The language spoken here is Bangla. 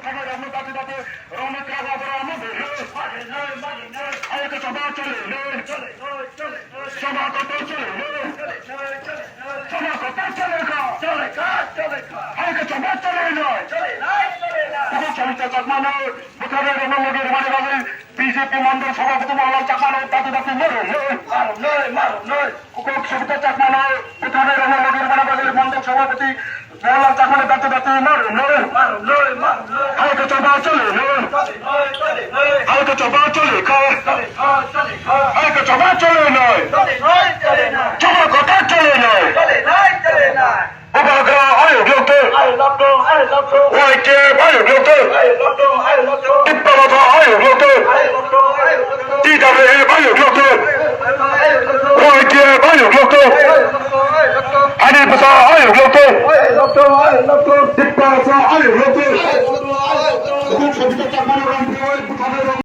সবাই আমরা দাঁতে দাঁতে রমেশ রাখা করে আমাদের আরেকটা সভা চলে সভা কত চলে সভা কত চলে আরেকটা সভা চলে নয় সমিতা চাকমানো বুখারের রমনগরের মানে বাজে বিজেপি মন্ডল সভাপতি মোহাম্মদ চাকমানো দাঁতে দাঁতে সবিতা চাকমানো বুখারের রমনগরের মানে বাজে মন্ডল সভাপতি মোহাম্মদ চাকমানো দাঁতে দাঁতে আরেকটা সভা চলে আরেকটা সভা চলে আরেকটা সভা চলে নয় সভা কথা চলে নয় Obaga, ayo dokter. Waike, ayo dokter. Tippalata, ayo dokter. TWF, ayo dokter. Waike, ayo dokter. Hanipasa, ayo dokter. Tippalata, ayo dokter.